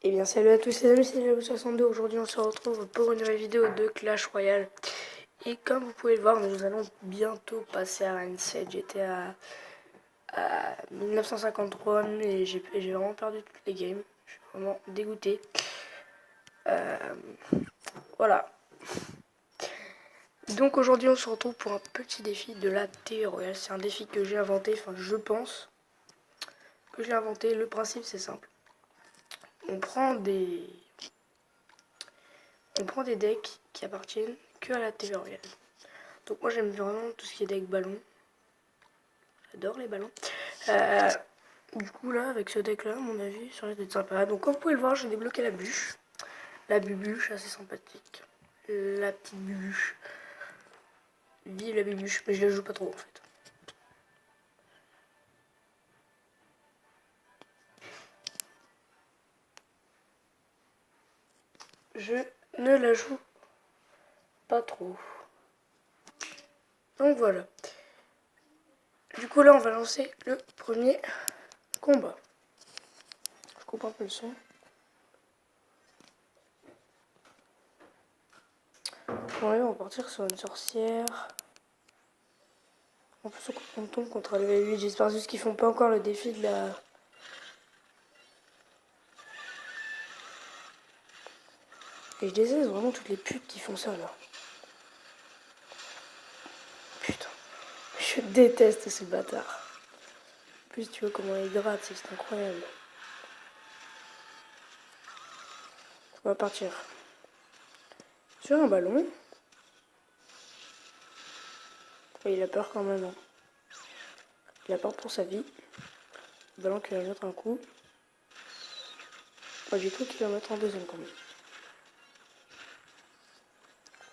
Et bien salut à tous les amis, c'est Jabou62. Aujourd'hui on se retrouve pour une nouvelle vidéo de Clash Royale. Et comme vous pouvez le voir, nous allons bientôt passer à Reign 7. J'étais à 1953 et j'ai vraiment perdu toutes les games. Je suis vraiment dégoûté. Voilà. Donc aujourd'hui on se retrouve pour un petit défi de la TV Royale. C'est un défi que j'ai inventé, enfin je pense que j'ai inventé. Le principe c'est simple. On prend des decks qui appartiennent que à la TV Royale. Donc moi j'aime vraiment tout ce qui est deck ballon. J'adore les ballons. Du coup là avec ce deck là à mon avis ça risque d'être sympa. Donc comme vous pouvez le voir j'ai débloqué la bûche. La bubuche assez sympathique. La petite bubuche. Vive la bubuche mais je la joue pas trop en fait. Je ne la joue pas trop. Donc voilà. Du coup là on va lancer le premier combat. Je coupe un peu le son. Bon allez on va partir sur une sorcière. En plus on tombe contre le V8. J'espère juste qu'ils font pas encore le défi de la... Et je déteste vraiment toutes les putes qui font ça là. Putain. Je déteste ces bâtards. En plus tu vois comment ils grattent, c'est incroyable. On va partir sur un ballon. Et il a peur quand même. Hein. Il a peur pour sa vie. Le ballon qui va mettre un coup. Pas du tout qu'il va mettre en deuxième quand même.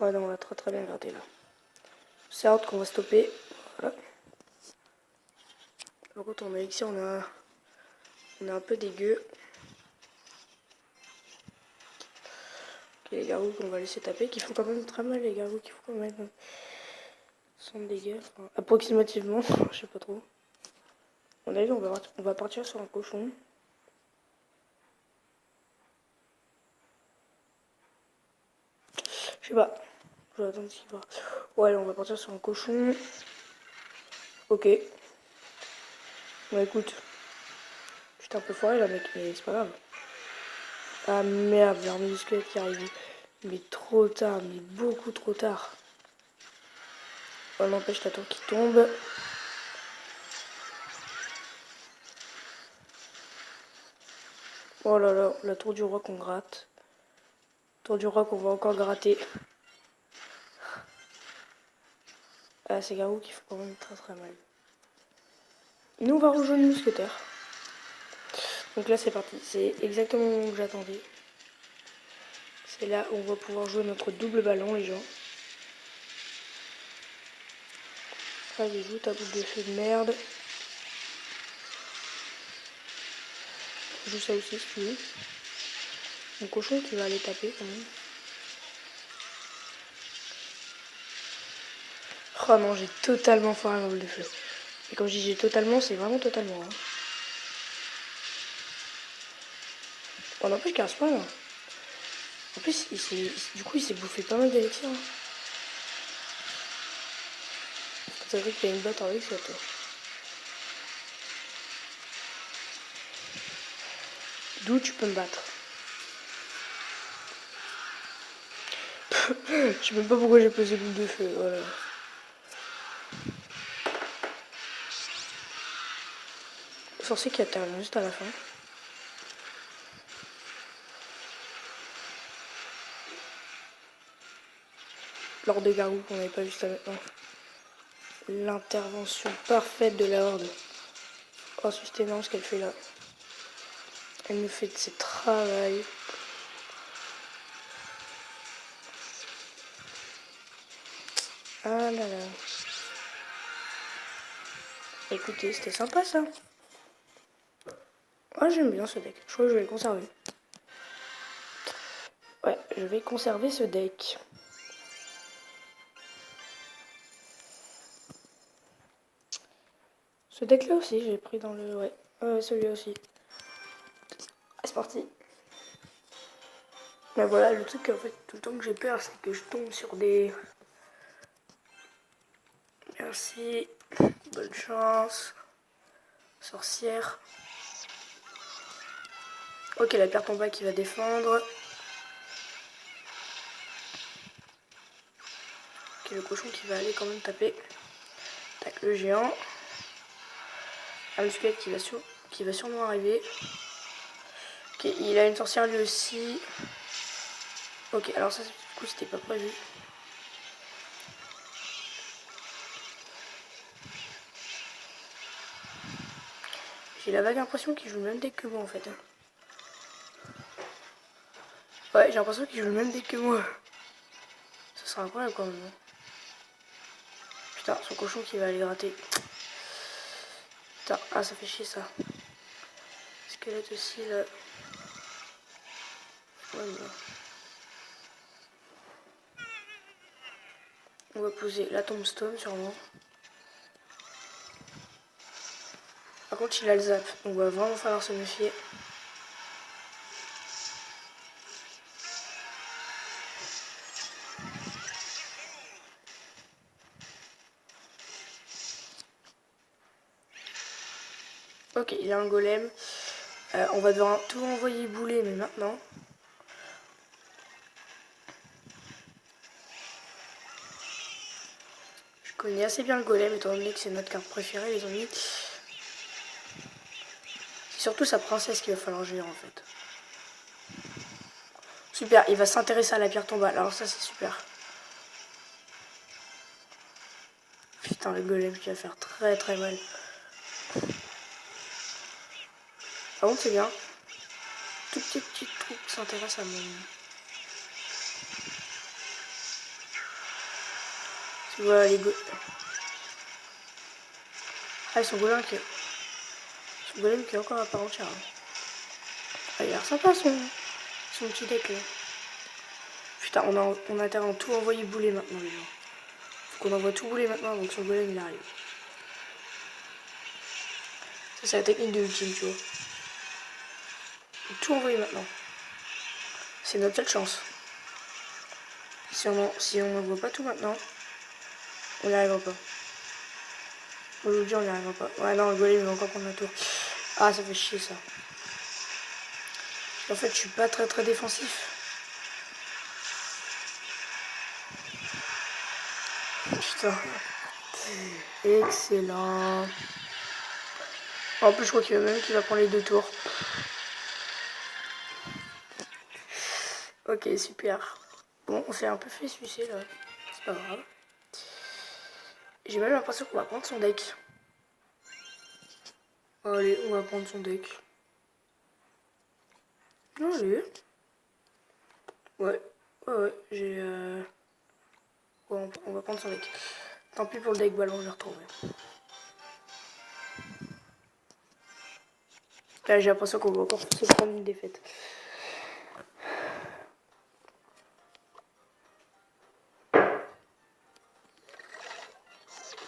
Ouais non on l'a très bien gratté là. C'est out qu'on va stopper. Voilà. Par contre on a ici on est un peu dégueu. Ok les gargouilles qu'on va laisser taper, qui font quand même très mal les gargouilles qui font quand même 100 dégâts. Enfin, approximativement, je sais pas trop. On a vu on va partir sur un cochon. Je sais pas. Je vais attendre ce qu'il va. Ouais, on va partir sur un cochon. Ok. Bah écoute. J'étais un peu foiré là, mec, mais c'est pas grave. Ah merde, j'ai l'armée du squelette qui arrive. Mais trop tard, mais beaucoup trop tard. On n'empêche la tour qui tombe. Oh là là, la tour du roi qu'on gratte. Tour du roi qu'on va encore gratter. Ah, ces garous qui font quand même très mal. Nous, on va rejoindre le mousquetaire. Donc là, c'est parti. C'est exactement le moment que j'attendais. C'est là où on va pouvoir jouer notre double ballon, les gens. Allez, joue ta boule de feu de merde. Joue ça aussi si tu veux. Mon cochon qui va aller taper quand même. Oh non, j'ai totalement foiré ma boule de feu. Et quand je dis j'ai totalement, c'est vraiment totalement. Hein. On n'empêche qu'un spawn. Hein. En plus, du coup, il s'est bouffé pas mal d'élixir. Hein. C'est vrai qu'il y a une botte en élixir, toi. D'où tu peux me battre. Je sais même pas pourquoi j'ai posé boule de feu. Voilà. Le sorcier qui atterrit juste à la fin. L'horde de gargouilles qu'on n'avait pas juste à maintenant. L'intervention parfaite de la horde. Oh, c'est énorme ce qu'elle fait là. Elle nous fait de ses travails. Ah là là. Écoutez, c'était sympa ça. Ah, j'aime bien ce deck. Je crois que je vais le conserver. Ouais, je vais conserver ce deck. Ce deck là aussi, j'ai pris dans le... Ouais, celui-là aussi. C'est parti. Mais voilà, le truc en fait, tout le temps que j'ai peur, c'est que je tombe sur des... Merci, bonne chance, sorcière. Ok, la pierre tombale qui va défendre. Ok, le cochon qui va aller quand même taper. Tac, le géant. Un squelette qui va sûrement arriver. Ok, il a une sorcière lui aussi. Ok, alors ça, du coup, c'était pas prévu. J'ai la vague impression qu'il joue le même deck que moi en fait. Ouais, j'ai l'impression qu'il joue le même deck que moi. Ça sera incroyable quand même. Putain, son cochon qui va aller gratter. Putain, ah ça fait chier ça. Squelette aussi là. Ouais, mais... On va poser la tombstone sûrement. Par contre il a le zap, donc il va vraiment falloir se méfier. Ok, il a un golem. On va devoir tout envoyer bouler, mais maintenant. Je connais assez bien le golem, étant donné que c'est notre carte préférée, les amis. C'est surtout sa princesse qu'il va falloir gérer, en fait. Super, il va s'intéresser à la pierre tombale, alors ça, c'est super. Putain, le golem qui va faire très très mal. Par contre, c'est bien. Tout petit trou qui s'intéresse à mon... Tu vois, les go... Ah, son golem qui est encore à part entière. Ah, il a l'air sympa son petit deck là. Putain, on a intérêt à tout envoyer bouler maintenant les gens. Faut qu'on envoie tout bouler maintenant avant que son golem il arrive. Ça c'est la technique de l'ultime, tu vois. Faut tout envoyer maintenant. C'est notre seule chance. Si on n'envoie pas tout maintenant, on n'y arrivera pas. Aujourd'hui on n'y arrivera pas. Ouais non, le golem il va encore prendre la tour. Ah ça fait chier ça. En fait je suis pas très très défensif. Putain. Excellent. En plus je crois qu'il va prendre les 2 tours. Ok super. Bon on s'est un peu fait sucer là. C'est pas grave. J'ai même l'impression qu'on va prendre son deck. Allez, on va prendre son deck. Allez. Ouais, ouais, j'ai... Ouais, on va prendre son deck. Tant pis pour le deck ballon, je vais retrouver. Là, j'ai l'impression qu'on va encore se prendre une défaite.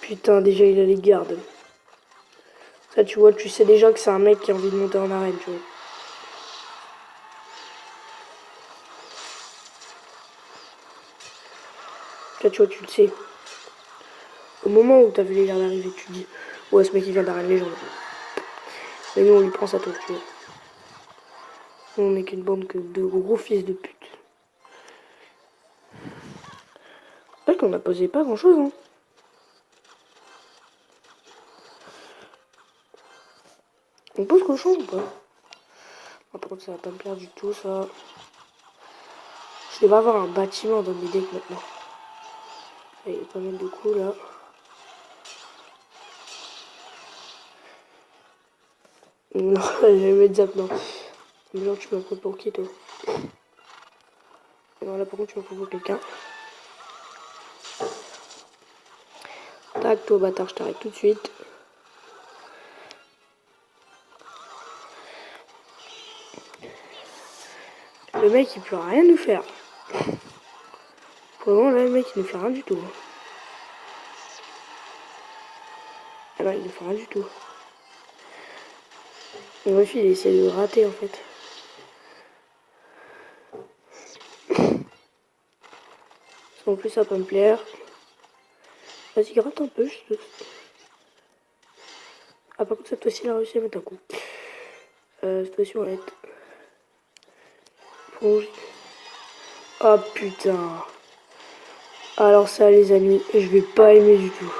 Putain, déjà, il a les gardes. Ça, tu vois, tu sais déjà que c'est un mec qui a envie de monter en arène, tu vois. Là, tu vois, tu le sais. Au moment où t'as vu les gardes arriver, tu te dis, ouais, ce mec, il vient d'arène légende. Mais nous, on lui prend sa tour, tu vois. Nous, on n'est qu'une bande de gros fils de pute. C'est vrai qu'on a posé pas grand-chose, hein. On pose cochon ou pas? Ah, par contre, ça va pas me plaire du tout, ça. Je devrais avoir un bâtiment dans mes decks maintenant. Il y a pas mal de coups, là. Non, je vais mettre zap, non. Mais genre, tu m'as pris pour qui, toi? Non, là, par contre, tu m'as pris pour quelqu'un. Tac, toi, bâtard, je t'arrête tout de suite. Le mec, il peut rien nous faire. Pour le moment, là, le mec, il ne fait rien du tout. Ah non, il ne fait rien du tout. Mon fils, il essaie de rater, en fait. En plus, ça peut me plaire. Vas-y, gratte un peu. Ah, par contre, cette fois-ci, il a réussi à mettre un coup. Cette fois-ci, on va être plongé. Ah, putain. Alors ça, les amis, je vais pas aimer du tout.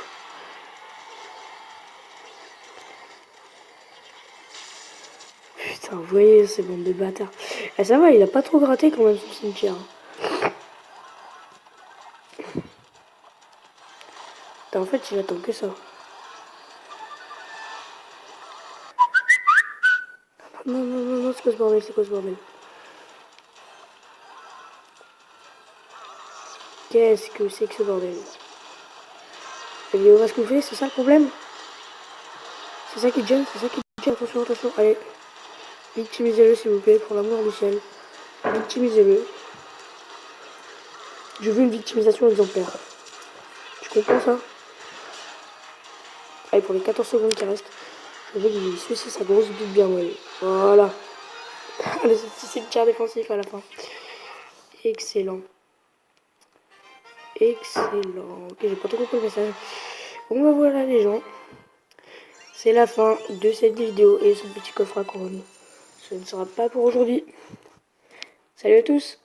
Putain, vous voyez, ces bandes de bâtards. Ah, ça va, il a pas trop gratté quand même son cimetière. En fait, il attend que ça. Non, non, non, non, c'est quoi ce bordel, c'est quoi ce bordel? Qu'est-ce que c'est que ce bordel? La vidéo va se couper, c'est ça le problème? C'est ça qui gêne, c'est ça qui gêne. Attention, attention, allez. Victimisez-le s'il vous plaît, pour l'amour du ciel. Victimisez-le. Je veux une victimisation exemplaire. Tu comprends ça? Allez, pour les 14 secondes qui restent, je veux qu'il suce sa grosse bite bien molle. Voilà. Allez, ce petit cimetière défensif à la fin. Excellent. Excellent. Ok, j'ai pas tout compris le message. Bon bah voilà les gens. C'est la fin de cette vidéo et son petit coffre à couronne. Ce ne sera pas pour aujourd'hui. Salut à tous.